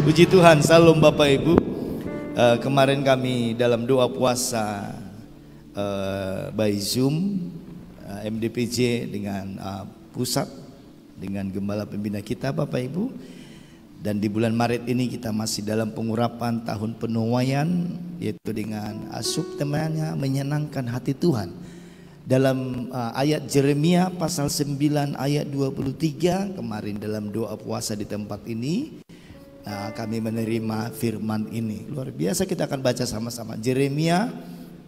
Puji Tuhan, salam Bapak Ibu. Kemarin kami dalam doa puasa by Zoom MDPJ dengan pusat dengan gembala pembina kita Bapak Ibu. Dan di bulan Maret ini kita masih dalam pengurapan tahun penuaian, yaitu dengan subtemanya menyenangkan hati Tuhan. Dalam ayat Jeremia pasal 9 ayat 23 kemarin dalam doa puasa di tempat ini kami menerima firman ini. Luar biasa, kita akan baca sama-sama. Jeremia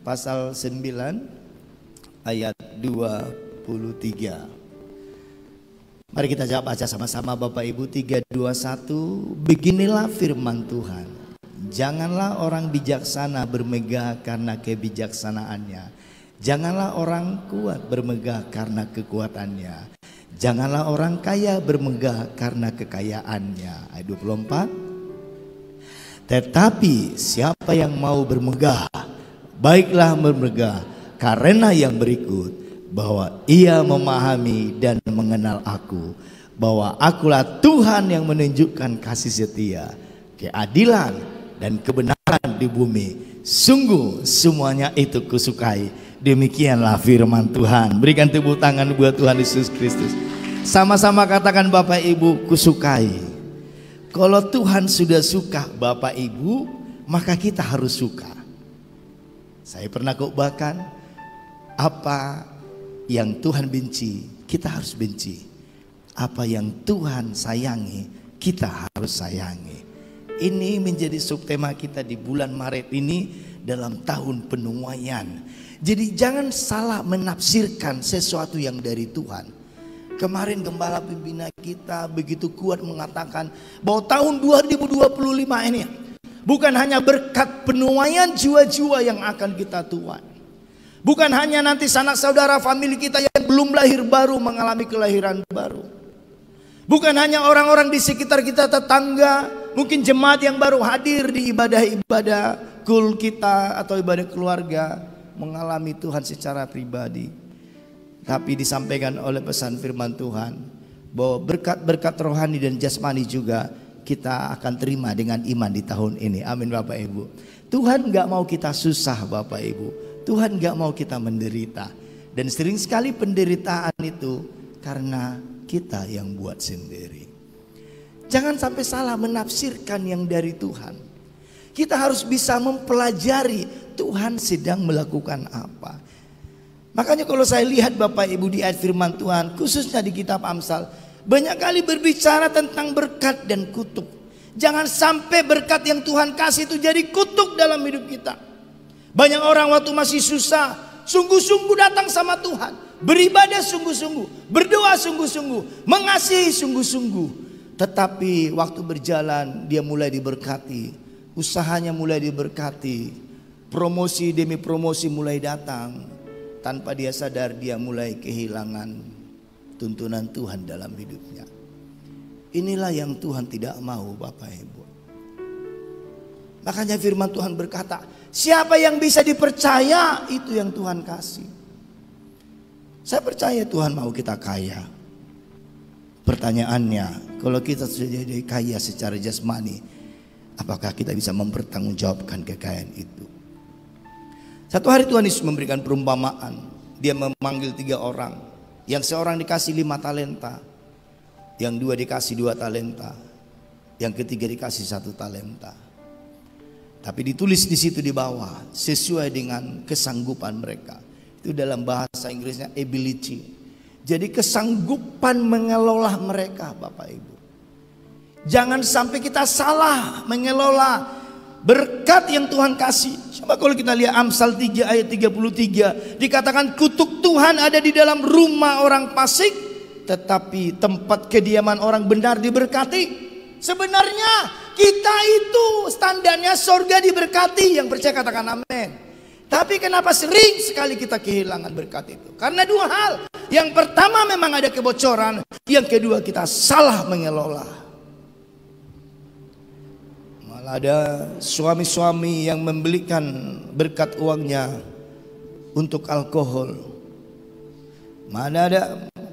pasal 9 ayat 23. Mari kita baca sama-sama Bapak Ibu. 3, 2, 1. Beginilah firman Tuhan. Janganlah orang bijaksana bermegah karena kebijaksanaannya. Janganlah orang kuat bermegah karena kekuatannya. Janganlah orang kaya bermegah karena kekayaannya. Ayat 24. Tetapi siapa yang mau bermegah, baiklah bermegah karena yang berikut, bahwa ia memahami dan mengenal aku, bahwa akulah Tuhan yang menunjukkan kasih setia, keadilan dan kebenaran di bumi. Sungguh semuanya itu kusukai. Demikianlah firman Tuhan. Berikan tepuk tangan buat Tuhan Yesus Kristus. Sama-sama katakan Bapak Ibu, kusukai. Kalau Tuhan sudah suka Bapak Ibu, maka kita harus suka. Saya pernah khotbahkan, apa yang Tuhan benci, kita harus benci. Apa yang Tuhan sayangi, kita harus sayangi. Ini menjadi subtema kita di bulan Maret ini dalam tahun penuaian. Jadi jangan salah menafsirkan sesuatu yang dari Tuhan. Kemarin gembala pembina kita begitu kuat mengatakan bahwa tahun 2025 ini bukan hanya berkat penuaian jiwa-jiwa yang akan kita tuai. Bukan hanya nanti sanak saudara famili kita yang belum lahir baru mengalami kelahiran baru. Bukan hanya orang-orang di sekitar kita, tetangga, mungkin jemaat yang baru hadir di ibadah-ibadah kul kita atau ibadah keluarga mengalami Tuhan secara pribadi. Tapi disampaikan oleh pesan firman Tuhan bahwa berkat-berkat rohani dan jasmani juga kita akan terima dengan iman di tahun ini. Amin Bapak Ibu. Tuhan gak mau kita susah Bapak Ibu. Tuhan gak mau kita menderita. Dan sering sekali penderitaan itu karena kita yang buat sendiri. Jangan sampai salah menafsirkan yang dari Tuhan. Kita harus bisa mempelajari Tuhan sedang melakukan apa. Makanya kalau saya lihat Bapak Ibu di ayat firman Tuhan, khususnya di kitab Amsal, banyak kali berbicara tentang berkat dan kutuk. Jangan sampai berkat yang Tuhan kasih itu jadi kutuk dalam hidup kita. Banyak orang waktu masih susah, sungguh-sungguh datang sama Tuhan, beribadah sungguh-sungguh, berdoa sungguh-sungguh, mengasihi sungguh-sungguh. Tetapi waktu berjalan dia mulai diberkati, usahanya mulai diberkati, promosi demi promosi mulai datang. Tanpa dia sadar dia mulai kehilangan tuntunan Tuhan dalam hidupnya. Inilah yang Tuhan tidak mau Bapak Ibu. Makanya firman Tuhan berkata, siapa yang bisa dipercaya itu yang Tuhan kasih. Saya percaya Tuhan mau kita kaya. Pertanyaannya, kalau kita sudah jadi kaya secara jasmani, apakah kita bisa mempertanggungjawabkan kekayaan itu? Satu hari Tuhan Yesus memberikan perumpamaan. Dia memanggil 3 orang. Yang seorang dikasih 5 talenta, yang 2 dikasih 2 talenta, yang ketiga dikasih 1 talenta. Tapi ditulis di situ di bawah sesuai dengan kesanggupan mereka. Itu dalam bahasa Inggrisnya ability. Jadi kesanggupan mengelola mereka Bapak Ibu. Jangan sampai kita salah mengelola berkat yang Tuhan kasih. Coba kalau kita lihat Amsal 3 ayat 33, dikatakan kutuk Tuhan ada di dalam rumah orang fasik, tetapi tempat kediaman orang benar diberkati. Sebenarnya kita itu standarnya surga diberkati. Yang percaya katakan amin. Tapi kenapa sering sekali kita kehilangan berkat itu? Karena 2 hal. Yang pertama memang ada kebocoran, yang kedua kita salah mengelola. Ada suami-suami yang membelikan berkat uangnya untuk alkohol. Mana ada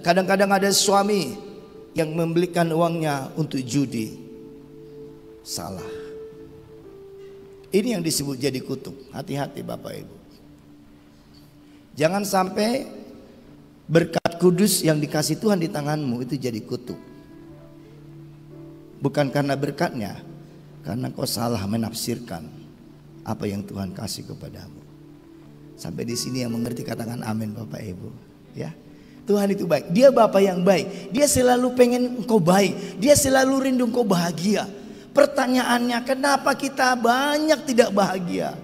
kadang-kadang ada suami yang membelikan uangnya untuk judi. salah. Ini yang disebut jadi kutuk. Hati-hati Bapak Ibu. Jangan sampai berkat kudus yang dikasih Tuhan di tanganmu itu jadi kutuk. Bukan karena berkatnya, karena kau salah menafsirkan apa yang Tuhan kasih kepadamu. Sampai di sini yang mengerti katakan amin Bapak Ibu. Ya, Tuhan itu baik. Dia Bapa yang baik. Dia selalu pengen engkau baik. Dia selalu rindu engkau bahagia. Pertanyaannya, kenapa kita banyak tidak bahagia?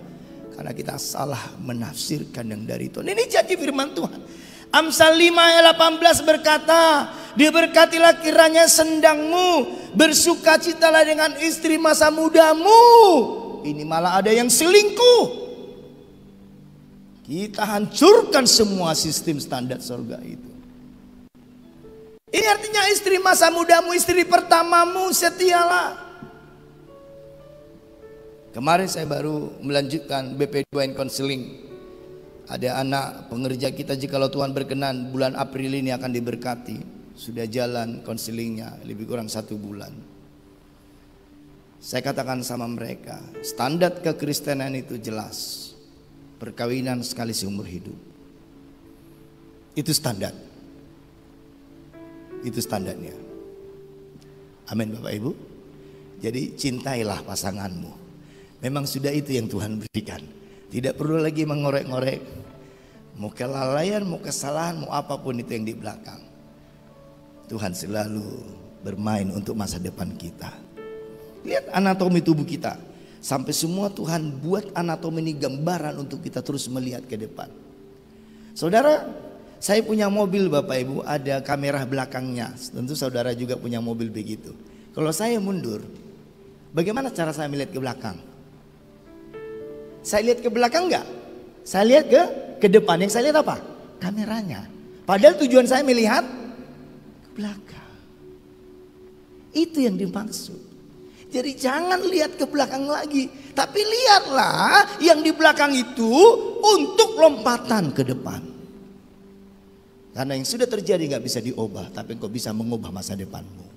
Karena kita salah menafsirkan yang dari Tuhan. Ini janji firman Tuhan. Amsal 5 ayat 18 berkata, diberkatilah kiranya sendangmu, bersukacitalah dengan istri masa mudamu. Ini malah ada yang selingkuh. Kita hancurkan semua sistem standar surga itu. Ini artinya istri masa mudamu, istri pertamamu, setialah. Kemarin saya baru melanjutkan BP2 Counseling. Ada anak pengerja kita, jikalau Tuhan berkenan bulan April ini akan diberkati. Sudah jalan konselingnya lebih kurang 1 bulan. Saya katakan sama mereka, standar kekristenan itu jelas. Perkawinan sekali seumur hidup. Itu standar. Itu standarnya. Amin Bapak Ibu. Jadi cintailah pasanganmu. Memang sudah itu yang Tuhan berikan. Tidak perlu lagi mengorek-ngorek. Mau kelalaian, mau kesalahan, mau apapun itu yang di belakang. Tuhan selalu bermain untuk masa depan kita. Lihat anatomi tubuh kita. Sampai semua Tuhan buat anatomi ini gambaran untuk kita terus melihat ke depan. Saudara, saya punya mobil Bapak Ibu, ada kamera belakangnya. Tentu saudara juga punya mobil begitu. Kalau saya mundur, bagaimana cara saya melihat ke belakang? Saya lihat ke belakang enggak? Saya lihat ke depan. Yang saya lihat apa? Kameranya. Padahal tujuan saya melihat ke belakang. Itu yang dimaksud. Jadi jangan lihat ke belakang lagi, tapi lihatlah yang di belakang itu untuk lompatan ke depan. Karena yang sudah terjadi nggak bisa diubah, tapi engkau bisa mengubah masa depanmu.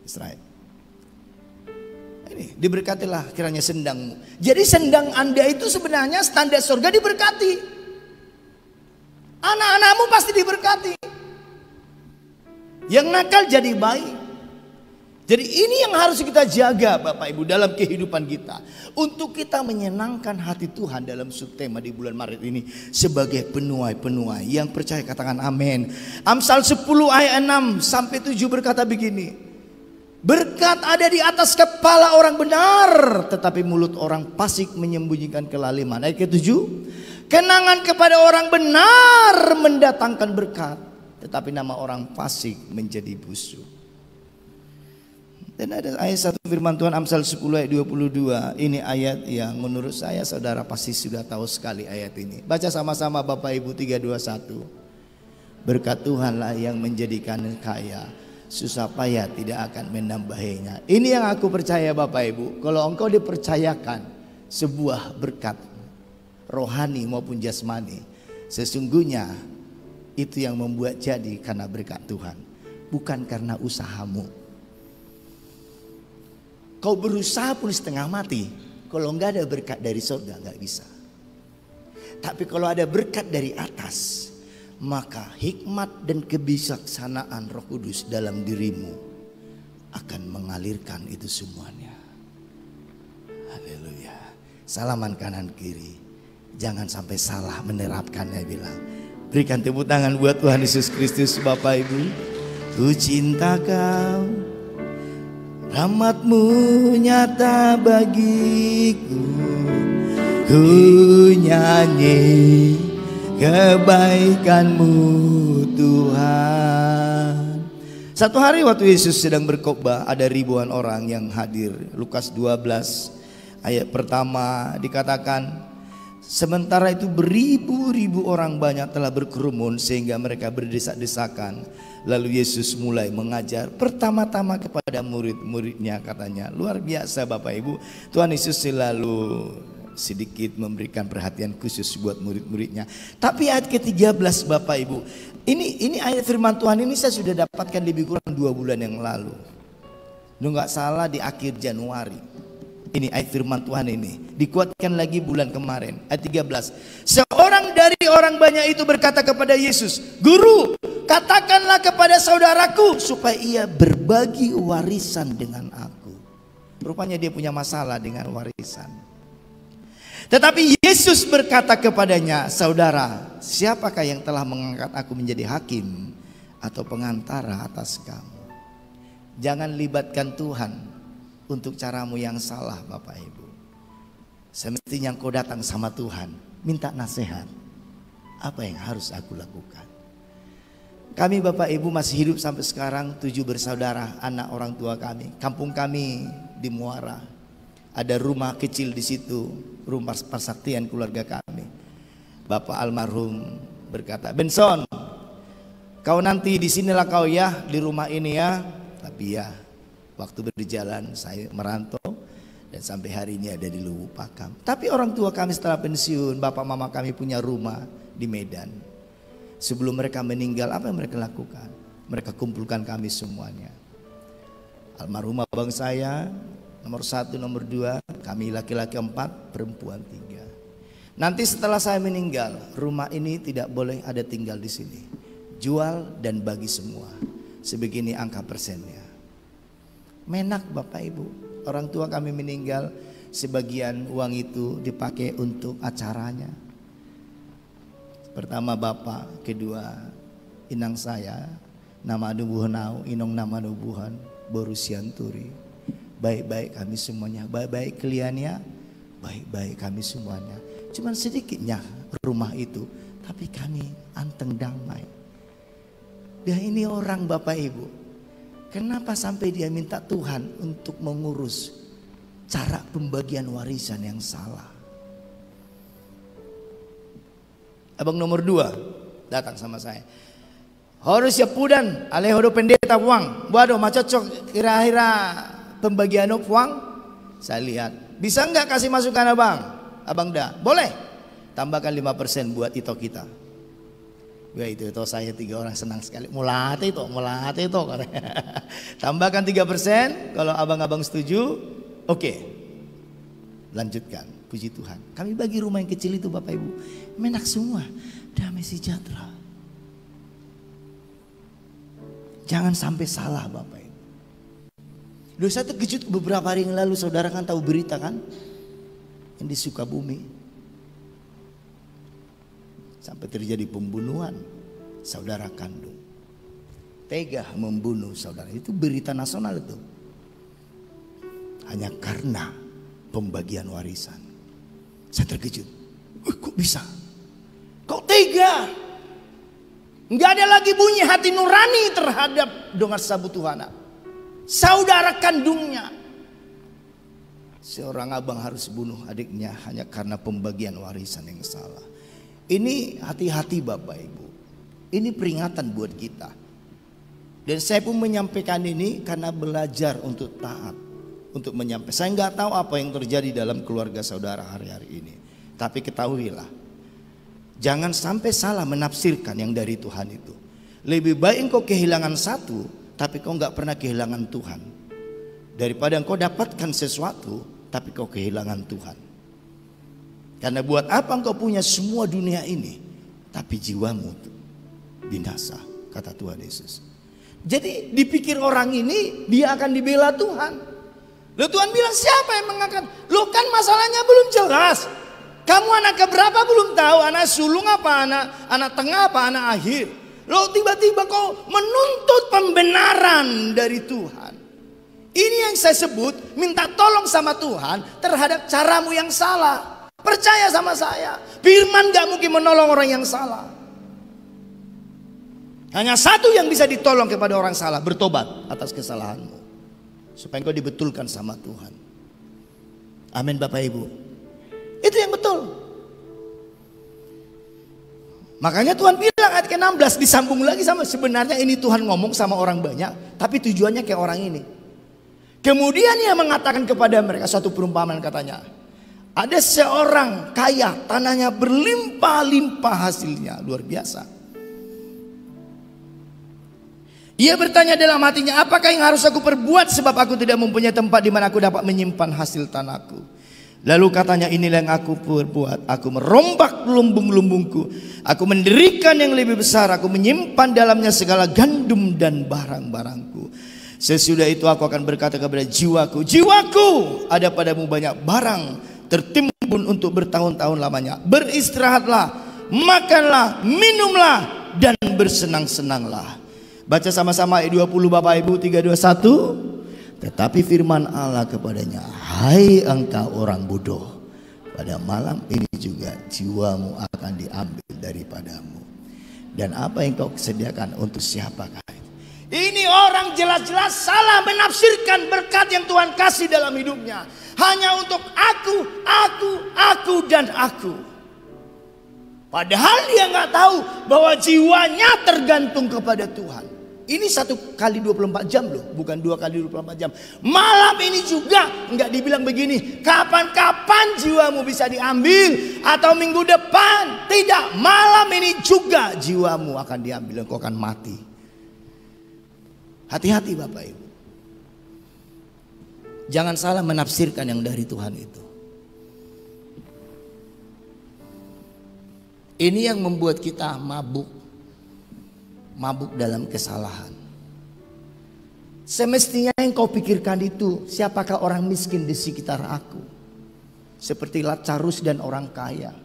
Israel. Ini diberkatilah kiranya sendangmu. Jadi sendang Anda itu sebenarnya standar surga diberkati. Anak-anakmu pasti diberkati. Yang nakal jadi baik. Jadi ini yang harus kita jaga Bapak Ibu dalam kehidupan kita. Untuk kita menyenangkan hati Tuhan dalam subtema di bulan Maret ini. Sebagai penuai-penuai yang percaya katakan amin. Amsal 10 ayat 6 sampai 7 berkata begini. Berkat ada di atas kepala orang benar, tetapi mulut orang fasik menyembunyikan kelaliman. Ayat ke-7. Kenangan kepada orang benar mendatangkan berkat, tetapi nama orang fasik menjadi busuk. Dan ada ayat 1 firman Tuhan Amsal 10 ayat 22. Ini ayat yang menurut saya saudara pasti sudah tahu sekali ayat ini. Baca sama-sama Bapak Ibu 3, 2, 1. Berkat Tuhanlah yang menjadikan kaya, susah payah tidak akan menambahinya. Ini yang aku percaya Bapak Ibu. Kalau engkau dipercayakan sebuah berkat rohani maupun jasmani, sesungguhnya itu yang membuat jadi karena berkat Tuhan, bukan karena usahamu. Kau berusaha pun setengah mati, kalau enggak ada berkat dari surga enggak bisa. Tapi kalau ada berkat dari atas, maka hikmat dan kebijaksanaan Roh Kudus dalam dirimu akan mengalirkan itu semuanya. Haleluya. Salaman kanan kiri. Jangan sampai salah menerapkannya bilang. Berikan tepuk tangan buat Tuhan Yesus Kristus Bapak Ibu. Ku cinta kau, rahmat-Mu nyata bagiku. Ku nyanyi kebaikan-Mu Tuhan. Satu hari waktu Yesus sedang berkhotbah, ada ribuan orang yang hadir. Lukas 12 ayat pertama dikatakan, sementara itu beribu-ribu orang banyak telah berkerumun sehingga mereka berdesak-desakan. Lalu Yesus mulai mengajar pertama-tama kepada murid-muridnya, katanya. Luar biasa Bapak Ibu, Tuhan Yesus selalu sedikit memberikan perhatian khusus buat murid-muridnya. Tapi ayat ke-13 Bapak Ibu, ini ayat firman Tuhan ini saya sudah dapatkan lebih kurang 2 bulan yang lalu. Lu nggak salah di akhir Januari. Ini ayat firman Tuhan ini. Dikuatkan lagi bulan kemarin. Ayat 13. Seorang dari orang banyak itu berkata kepada Yesus, Guru, katakanlah kepada saudaraku supaya ia berbagi warisan dengan aku. Rupanya dia punya masalah dengan warisan. Tetapi Yesus berkata kepadanya, Saudara, siapakah yang telah mengangkat aku menjadi hakim atau pengantara atas kamu? Jangan libatkan Tuhan untuk caramu yang salah, Bapak Ibu. Semestinya kau datang sama Tuhan, minta nasihat. Apa yang harus aku lakukan? Kami Bapak Ibu masih hidup sampai sekarang 7 bersaudara, anak orang tua kami. Kampung kami di Muara. Ada rumah kecil di situ, rumah persaktian keluarga kami. Bapak almarhum berkata, Benson, kau nanti di sinilah kau ya, di rumah ini ya. Tapi ya, waktu berjalan saya merantau dan sampai hari ini ada di Lubuk Pakam. Tapi orang tua kami setelah pensiun, bapak mama kami punya rumah di Medan. Sebelum mereka meninggal, apa yang mereka lakukan? Mereka kumpulkan kami semuanya. Almarhum abang saya, nomor 1, nomor 2, kami laki-laki 4, perempuan 3. Nanti setelah saya meninggal, rumah ini tidak boleh ada tinggal di sini. Jual dan bagi semua. Sebegini angka persennya. Menak Bapak Ibu. Orang tua kami meninggal, sebagian uang itu dipakai untuk acaranya. Pertama bapak, kedua inang saya, nama nubuhanau, inong nama nubuhan, borusianturi. Baik-baik kami semuanya, baik-baik kaliannya, baik-baik kami semuanya. Cuman sedikitnya rumah itu, tapi kami anteng damai. Dan ini orang Bapak Ibu, kenapa sampai dia minta Tuhan untuk mengurus cara pembagian warisan yang salah? Abang nomor 2 datang sama saya. Harus ya pudan, alehodo pendeta uang. Waduh, macocok kira-kira pembagian uang. Saya lihat, bisa nggak kasih masukan abang? Abang dah, boleh. Tambahkan 5% buat itu kita. Ya itu saya 3 orang senang sekali. Mulate itu. Tambahkan 3%. Kalau abang-abang setuju, oke. Lanjutkan. Puji Tuhan. Kami bagi rumah yang kecil itu Bapak Ibu. Menak semua. Damai sejahtera. Jangan sampai salah Bapak Ibu. Loh, saya terkejut beberapa hari yang lalu. Saudara kan tahu berita kan? Yang di Sukabumi. Sampai terjadi pembunuhan saudara kandung. Tega membunuh saudara. Itu berita nasional itu. Hanya karena pembagian warisan. Saya terkejut. Kok bisa? Kok tega? Nggak ada lagi bunyi hati nurani terhadap dongar sabu Tuhan. Saudara kandungnya. Seorang abang harus bunuh adiknya hanya karena pembagian warisan yang salah. Ini hati-hati Bapak Ibu. Ini peringatan buat kita. Dan saya pun menyampaikan ini karena belajar untuk taat. Untuk menyampaikan. Saya nggak tahu apa yang terjadi dalam keluarga saudara hari-hari ini. Tapi ketahuilah. Jangan sampai salah menafsirkan yang dari Tuhan itu. Lebih baik engkau kehilangan satu, tapi kau nggak pernah kehilangan Tuhan. Daripada engkau dapatkan sesuatu, tapi kau kehilangan Tuhan. Karena buat apa engkau punya semua dunia ini, tapi jiwamu binasa, kata Tuhan Yesus. Jadi dipikir orang ini dia akan dibela Tuhan. Lalu Tuhan bilang siapa yang mengangkat? Lo kan masalahnya belum jelas. Kamu anak keberapa belum tahu, anak sulung apa, anak tengah apa, anak akhir. Lo tiba-tiba kau menuntut pembenaran dari Tuhan. Ini yang saya sebut minta tolong sama Tuhan terhadap caramu yang salah. Percaya sama saya, firman gak mungkin menolong orang yang salah. Hanya satu yang bisa ditolong kepada orang salah, bertobat atas kesalahanmu. Supaya engkau dibetulkan sama Tuhan. Amin Bapak Ibu. Itu yang betul. Makanya Tuhan bilang ayat ke-16 disambung lagi sama, sebenarnya ini Tuhan ngomong sama orang banyak, tapi tujuannya kayak orang ini. Kemudian ia mengatakan kepada mereka suatu perumpamaan, katanya, ada seorang kaya, tanahnya berlimpah-limpah hasilnya, luar biasa. Ia bertanya dalam hatinya, apakah yang harus aku perbuat sebab aku tidak mempunyai tempat di mana aku dapat menyimpan hasil tanahku. Lalu katanya, inilah yang aku perbuat. Aku merombak lumbung-lumbungku. Aku mendirikan yang lebih besar. Aku menyimpan dalamnya segala gandum dan barang-barangku. Sesudah itu aku akan berkata kepada jiwaku, jiwaku, ada padamu banyak barang tertimbun untuk bertahun-tahun lamanya. Beristirahatlah, makanlah, minumlah, dan bersenang-senanglah. Baca sama-sama ayat 20 Bapak Ibu, 3, 2, 1. Tetapi firman Allah kepadanya, hai engkau orang bodoh, pada malam ini juga jiwamu akan diambil daripadamu. Dan apa yang kau sediakan untuk siapakah? Ini orang jelas-jelas salah menafsirkan berkat yang Tuhan kasih dalam hidupnya. Hanya untuk aku, dan aku. Padahal dia nggak tahu bahwa jiwanya tergantung kepada Tuhan. Ini 1 kali 24 jam loh, bukan 2 kali 24 jam. Malam ini juga nggak dibilang begini, kapan-kapan jiwamu bisa diambil atau minggu depan. Tidak, malam ini juga jiwamu akan diambil, engkau akan mati. Hati-hati Bapak Ibu. Jangan salah menafsirkan yang dari Tuhan itu. Ini yang membuat kita mabuk dalam kesalahan. Semestinya yang kau pikirkan itu, siapakah orang miskin di sekitar aku? Seperti Lazarus dan orang kaya.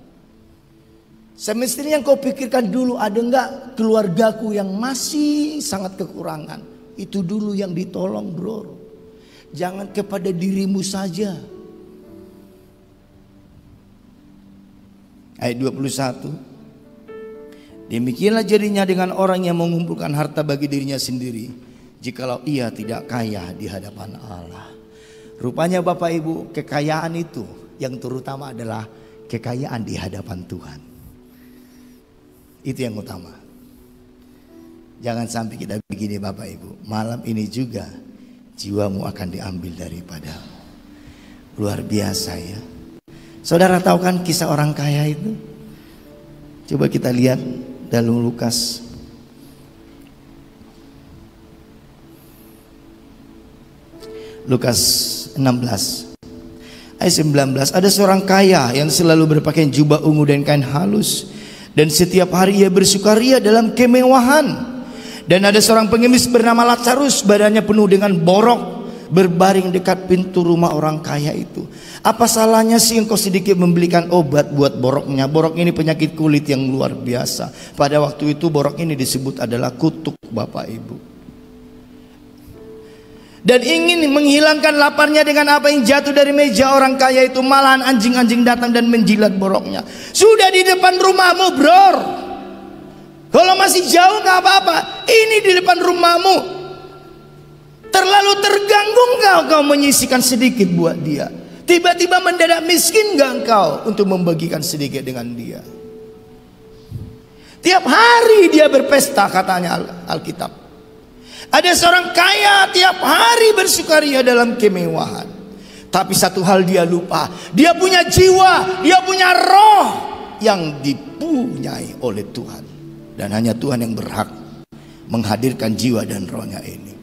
Semestinya yang kau pikirkan dulu, ada enggak keluargaku yang masih sangat kekurangan? Itu dulu yang ditolong, bro. Jangan kepada dirimu saja. Ayat 21. Demikianlah jadinya dengan orang yang mengumpulkan harta bagi dirinya sendiri, jikalau ia tidak kaya di hadapan Allah. Rupanya Bapak Ibu, kekayaan itu yang terutama adalah kekayaan di hadapan Tuhan. Itu yang utama. Jangan sampai kita begini Bapak Ibu, malam ini juga jiwamu akan diambil daripadamu. Luar biasa ya. Saudara tahu kan kisah orang kaya itu? Coba kita lihat dalam Lukas. Lukas 16 ayat 19. Ada seorang kaya yang selalu berpakaian jubah ungu dan kain halus, dan setiap hari ia bersukaria dalam kemewahan. Dan ada seorang pengemis bernama Lazarus, badannya penuh dengan borok, berbaring dekat pintu rumah orang kaya itu. Apa salahnya sih engkau sedikit membelikan obat buat boroknya? Borok ini penyakit kulit yang luar biasa. Pada waktu itu borok ini disebut adalah kutuk Bapak Ibu. Dan ingin menghilangkan laparnya dengan apa yang jatuh dari meja orang kaya itu. Malahan anjing-anjing datang dan menjilat boroknya. Sudah di depan rumahmu, bror. Kalau masih jauh gak apa-apa. Ini di depan rumahmu. Terlalu terganggu enggak kau menyisikan sedikit buat dia? Tiba-tiba mendadak miskin enggak engkau untuk membagikan sedikit dengan dia? Tiap hari dia berpesta, katanya Alkitab. Ada seorang kaya tiap hari bersukaria dalam kemewahan. Tapi satu hal dia lupa, dia punya jiwa, dia punya roh yang dipunyai oleh Tuhan. Dan hanya Tuhan yang berhak menghadirkan jiwa dan rohnya ini.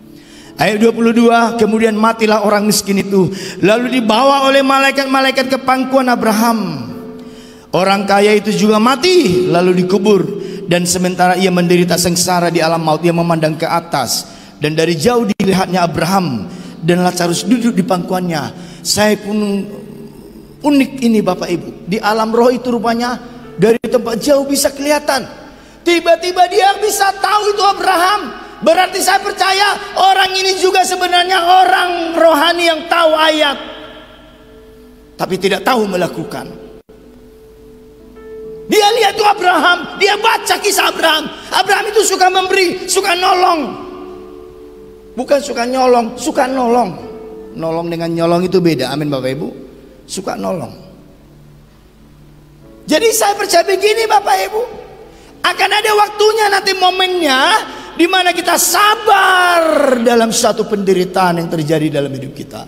Ayat 22, kemudian matilah orang miskin itu, lalu dibawa oleh malaikat-malaikat ke pangkuan Abraham. Orang kaya itu juga mati, lalu dikubur. Dan sementara ia menderita sengsara di alam maut, ia memandang ke atas, dan dari jauh dilihatnya Abraham dan Lazarus duduk di pangkuannya. Saya pun unik ini Bapak Ibu, di alam roh itu rupanya dari tempat jauh bisa kelihatan. Tiba-tiba dia bisa tahu itu Abraham. Berarti saya percaya orang ini juga sebenarnya orang rohani yang tahu ayat, tapi tidak tahu melakukan. Dia lihat itu Abraham, dia baca kisah Abraham. Abraham itu suka memberi, suka nolong. Bukan suka nyolong, suka nolong. Nolong dengan nyolong itu beda, amin Bapak Ibu. Suka nolong. Jadi saya percaya begini Bapak Ibu, akan ada waktunya nanti momennya di mana kita sabar dalam suatu penderitaan yang terjadi dalam hidup kita.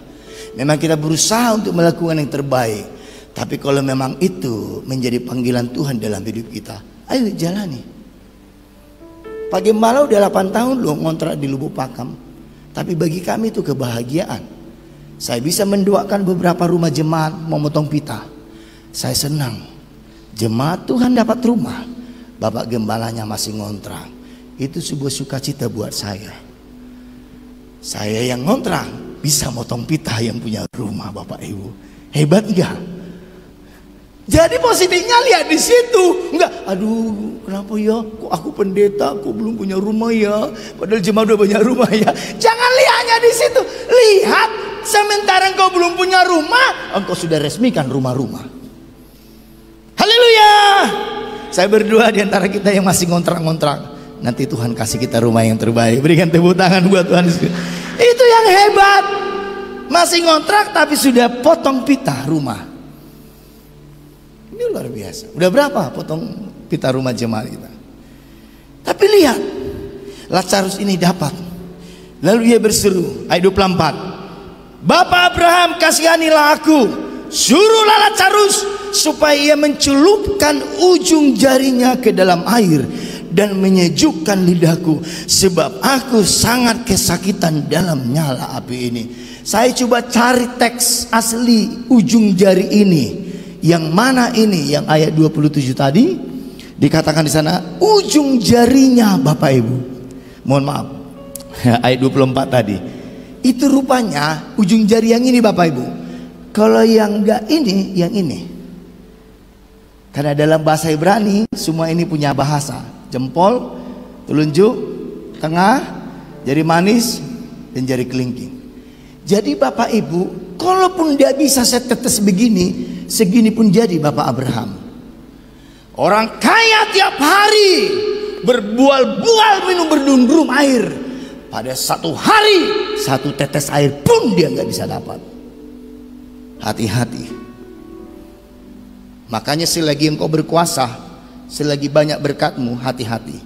Memang kita berusaha untuk melakukan yang terbaik, tapi kalau memang itu menjadi panggilan Tuhan dalam hidup kita, ayo jalani. Pak Gembala udah 8 tahun loh ngontrak di Lubuk Pakam. Tapi bagi kami itu kebahagiaan. Saya bisa mendoakan beberapa rumah jemaat memotong pita. Saya senang. Jemaat Tuhan dapat rumah. Bapak Gembalanya masih ngontrak. Itu sebuah sukacita buat saya. Saya yang ngontrak bisa motong pita yang punya rumah, Bapak Ibu. Hebat enggak? Jadi positifnya lihat di situ. Enggak, aduh, kenapa ya? Kok aku pendeta, kok belum punya rumah ya? Padahal jemaat udah banyak rumah ya. Jangan lihatnya di situ. Lihat, sementara engkau belum punya rumah, engkau sudah resmikan rumah-rumah. Haleluya. Saya berdoa di antara kita yang masih ngontrak-ngontrak, nanti Tuhan kasih kita rumah yang terbaik. Berikan tepuk tangan buat Tuhan. Itu yang hebat. Masih ngontrak tapi sudah potong pita rumah. Ini luar biasa. Udah berapa potong pita rumah jemaat kita? Tapi lihat, Lazarus ini dapat. Lalu ia berseru, ayat 24. Bapak Abraham, kasihanilah aku. Suruhlah Lazarus supaya ia mencelupkan ujung jarinya ke dalam air dan menyejukkan lidahku, sebab aku sangat kesakitan dalam nyala api ini. Saya coba cari teks asli ujung jari ini. Yang mana ini? Yang ayat 27 tadi dikatakan di sana ujung jarinya, Bapak Ibu. Mohon maaf. Ayat 24 tadi. Itu rupanya ujung jari yang ini, Bapak Ibu. Kalau yang enggak ini, yang ini. Karena dalam bahasa Ibrani semua ini punya bahasa. Jempol, telunjuk, tengah, jari manis, dan jari kelingking. Jadi Bapak Ibu, kalaupun dia bisa setetes begini, segini pun jadi Bapak Abraham. Orang kaya tiap hari berbual-bual minum berdundrum air. Pada satu hari, satu tetes air pun dia nggak bisa dapat. Hati-hati. Makanya selagi engkau berkuasa, selagi banyak berkatmu, hati-hati.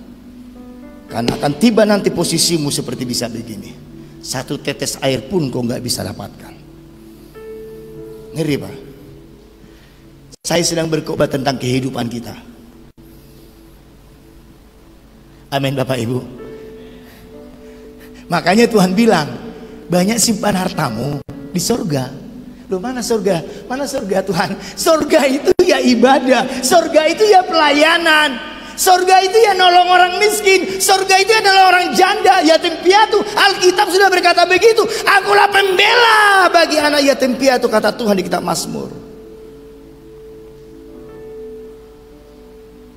Karena akan tiba nanti posisimu seperti bisa begini. Satu tetes air pun kau nggak bisa dapatkan. Ngeri, Pak. Saya sedang berkhotbah tentang kehidupan kita. Amin, Bapak Ibu. Makanya Tuhan bilang, banyak simpan hartamu di surga. Loh, mana surga? Mana surga, Tuhan? Surga itu ya ibadah. Surga itu ya pelayanan. Surga itu ya nolong orang miskin. Surga itu adalah orang janda, yatim piatu. Alkitab sudah berkata begitu. Akulah pembela bagi anak yatim piatu, kata Tuhan di kitab Mazmur.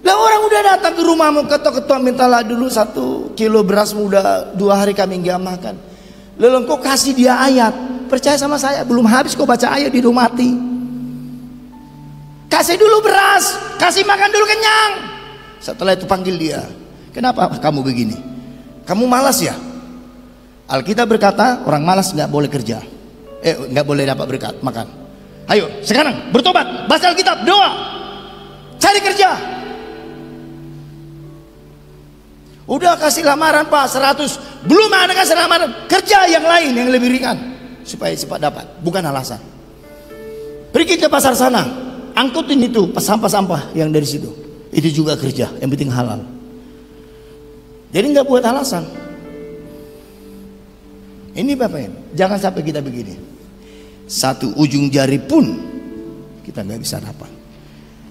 Lah orang udah datang ke rumahmu, ketok-ketok, mintalah dulu 1 kilo beras muda, 2 hari kami nggak makan. Lalu kau kasih dia ayat. Percaya sama saya, belum habis kau baca ayat di rumah mati. Kasih dulu beras, kasih makan dulu kenyang. Setelah itu panggil dia. Kenapa kamu begini? Kamu malas ya? Alkitab berkata orang malas nggak boleh kerja, nggak boleh dapat berkat makan. Ayo sekarang bertobat, baca Alkitab, doa, cari kerja. Udah kasih lamaran Pak 100, belum ada kasih lamaran, kerja yang lain yang lebih ringan supaya cepat dapat, bukan alasan. Pergi ke pasar sana, angkutin itu sampah-sampah yang dari situ, itu juga kerja, yang penting halal. Jadi nggak buat alasan. Ini Bapak Ibu, jangan sampai kita begini. Satu ujung jari pun kita nggak bisa dapat.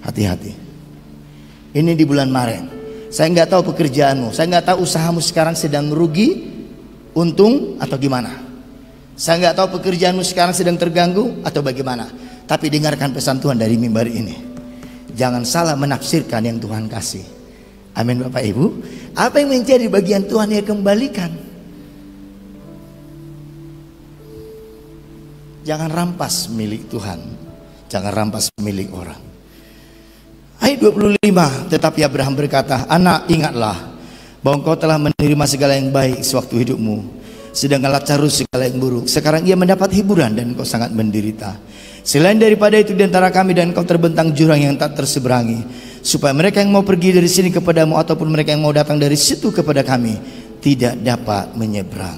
Hati-hati. Ini di bulan Maret. Saya nggak tahu pekerjaanmu, saya nggak tahu usahamu sekarang sedang rugi, untung atau gimana. Saya nggak tahu pekerjaanmu sekarang sedang terganggu atau bagaimana. Tapi dengarkan pesan Tuhan dari mimbar ini. Jangan salah menafsirkan yang Tuhan kasih. Amin Bapak Ibu. Apa yang menjadi bagian Tuhan ya kembalikan. Jangan rampas milik Tuhan. Jangan rampas milik orang. Ayat 25, tetapi Abraham berkata, anak, ingatlah bahwa engkau telah menerima segala yang baik sewaktu hidupmu, sedangkan Lazarus segala yang buruk. Sekarang ia mendapat hiburan dan engkau sangat menderita. Selain daripada itu di antara kami dan engkau terbentang jurang yang tak terseberangi, supaya mereka yang mau pergi dari sini kepadamu ataupun mereka yang mau datang dari situ kepada kami tidak dapat menyeberang.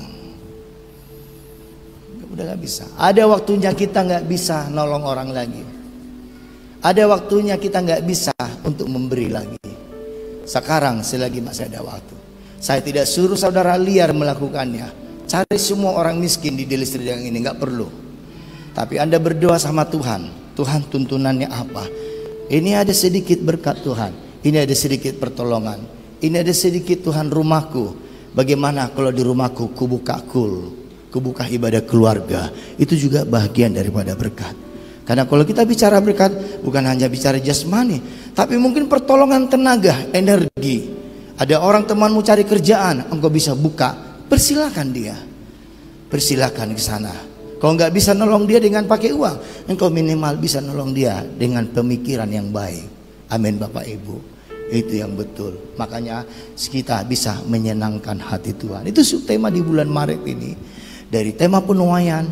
Udah gak bisa. Ada waktunya kita gak bisa nolong orang lagi. Ada waktunya kita nggak bisa untuk memberi lagi. Sekarang selagi masih ada waktu. Saya tidak suruh saudara liar melakukannya. Cari semua orang miskin di Deli Serdang ini, nggak perlu. Tapi Anda berdoa sama Tuhan. Tuhan, tuntunannya apa? Ini ada sedikit berkat Tuhan. Ini ada sedikit pertolongan. Ini ada sedikit Tuhan rumahku. Bagaimana kalau di rumahku kubuka kubuka ibadah keluarga. Itu juga bagian daripada berkat. Karena kalau kita bicara berkat, bukan hanya bicara jasmani, tapi mungkin pertolongan tenaga, energi. Ada orang temanmu cari kerjaan, engkau bisa buka, persilakan dia, persilakan ke sana. Kalau nggak bisa nolong dia dengan pakai uang, engkau minimal bisa nolong dia dengan pemikiran yang baik. Amin Bapak Ibu, itu yang betul. Makanya kita bisa menyenangkan hati Tuhan. Itu subtema di bulan Maret ini. Dari tema penuaian,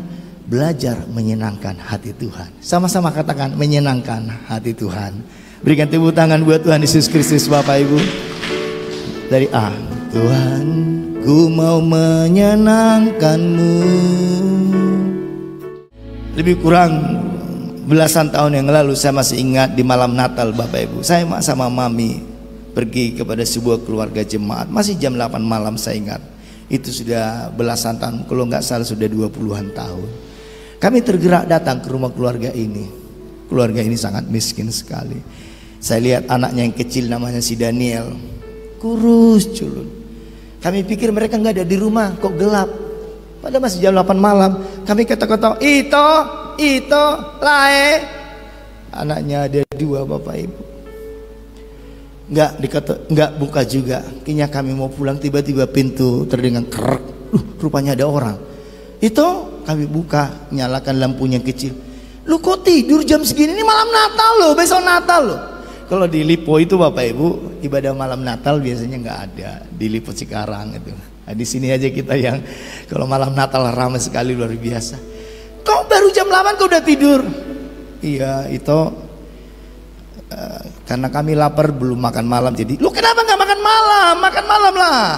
belajar menyenangkan hati Tuhan. Sama-sama katakan menyenangkan hati Tuhan. Berikan tepuk tangan buat Tuhan Yesus Kristus Bapak Ibu. Dari A. Tuhan, ku mau menyenangkanmu. Lebih kurang belasan tahun yang lalu saya masih ingat di malam Natal Bapak Ibu. Saya sama Mami pergi kepada sebuah keluarga jemaat. Masih jam 8 malam saya ingat. Itu sudah belasan tahun, kalau nggak salah sudah 20-an tahun. Kami tergerak datang ke rumah keluarga ini. Keluarga ini sangat miskin sekali. Saya lihat anaknya yang kecil namanya si Daniel, kurus culun. Kami pikir mereka nggak ada di rumah, kok gelap. Padahal masih jam 8 malam. Kami kata-kata, itu, lae. Anaknya ada 2 Bapak Ibu. Nggak buka juga. Kayaknya kami mau pulang, tiba-tiba pintu terdengar krek. Rupanya ada orang. Itu kami buka, nyalakan lampunya kecil. Lu kok tidur jam segini? Ini malam Natal loh, besok Natal loh. Kalau di Lipo itu Bapak Ibu, ibadah malam Natal biasanya nggak ada di Lipo Cikarang itu. Nah, di sini aja kita yang kalau malam Natal ramai sekali, luar biasa. Kok baru jam 8 kau udah tidur? Iya, itu karena kami lapar belum makan malam. Jadi, lu kenapa nggak makan malam? Makan malam lah.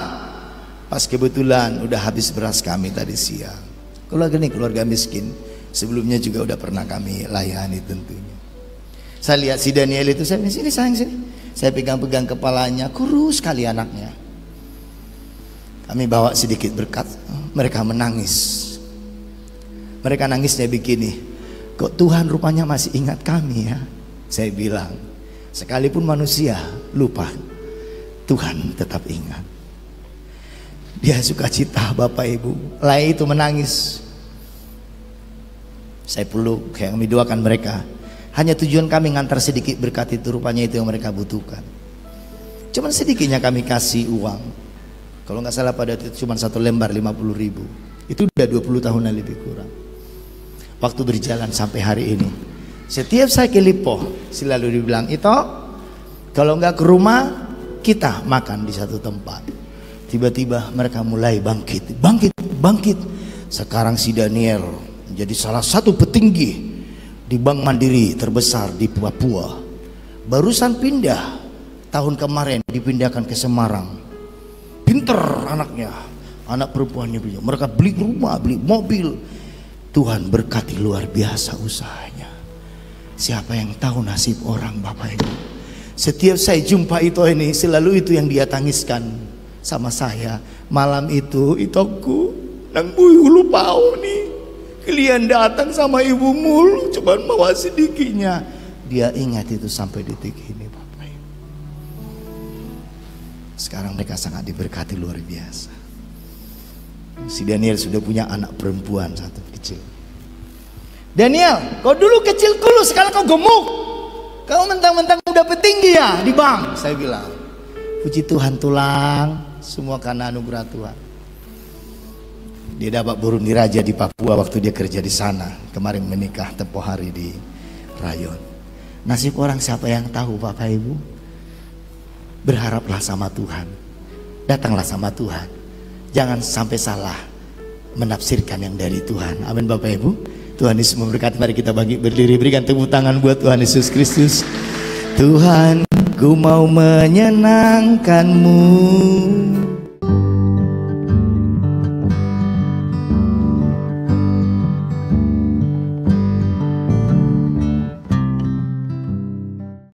Pas kebetulan udah habis beras kami tadi siang. Keluarga ini keluarga miskin. Sebelumnya juga udah pernah kami layani tentunya. Saya lihat si Daniel itu, saya sini sayang sini. Saya pegang-pegang kepalanya, kurus sekali anaknya. Kami bawa sedikit berkat, mereka menangis. Mereka nangisnya begini, kok Tuhan rupanya masih ingat kami ya. Saya bilang, sekalipun manusia lupa, Tuhan tetap ingat. Dia sukacita Bapak Ibu. Lai itu menangis. Saya peluk, kayak kami doakan mereka. Hanya tujuan kami ngantar sedikit berkat itu, rupanya itu yang mereka butuhkan. Cuman sedikitnya kami kasih uang. Kalau nggak salah pada itu cuma 1 lembar 50.000. Itu udah 20 tahunan lebih kurang. Waktu berjalan sampai hari ini, setiap saya ke Lipo selalu dibilang, itu kalau nggak ke rumah kita makan di satu tempat. Tiba-tiba mereka mulai bangkit. Sekarang si Daniel menjadi salah satu petinggi di Bank Mandiri terbesar di Papua. Barusan pindah tahun kemarin, dipindahkan ke Semarang. Pinter anaknya, anak perempuannya beliau. Mereka beli rumah, beli mobil. Tuhan berkati luar biasa usahanya. Siapa yang tahu nasib orang Bapak Ibu? Setiap saya jumpa itu ini, selalu itu yang dia tangiskan sama saya. Malam itu aku nang buyu lupa nih. Kalian datang sama ibu mulu, cuman bawa sedikitnya. Dia ingat itu sampai detik ini Bapak Ibu. Sekarang mereka sangat diberkati luar biasa. Si Daniel sudah punya anak perempuan satu kecil. Daniel, kau dulu kecil dulu, sekarang kau gemuk. Kau mentang-mentang udah petinggi ya di bank. Saya bilang, puji Tuhan tulang, semua karena anugerah Tuhan. Dia dapat burundi raja di Papua waktu dia kerja di sana. Kemarin menikah tempoh hari di Rayon. Nasib orang siapa yang tahu Bapak Ibu? Berharaplah sama Tuhan. Datanglah sama Tuhan. Jangan sampai salah menafsirkan yang dari Tuhan. Amin Bapak Ibu. Tuhan Yesus memberkati. Mari kita berdiri, berikan tepuk tangan buat Tuhan Yesus Kristus. Tuhan, ku mau menyenangkanmu.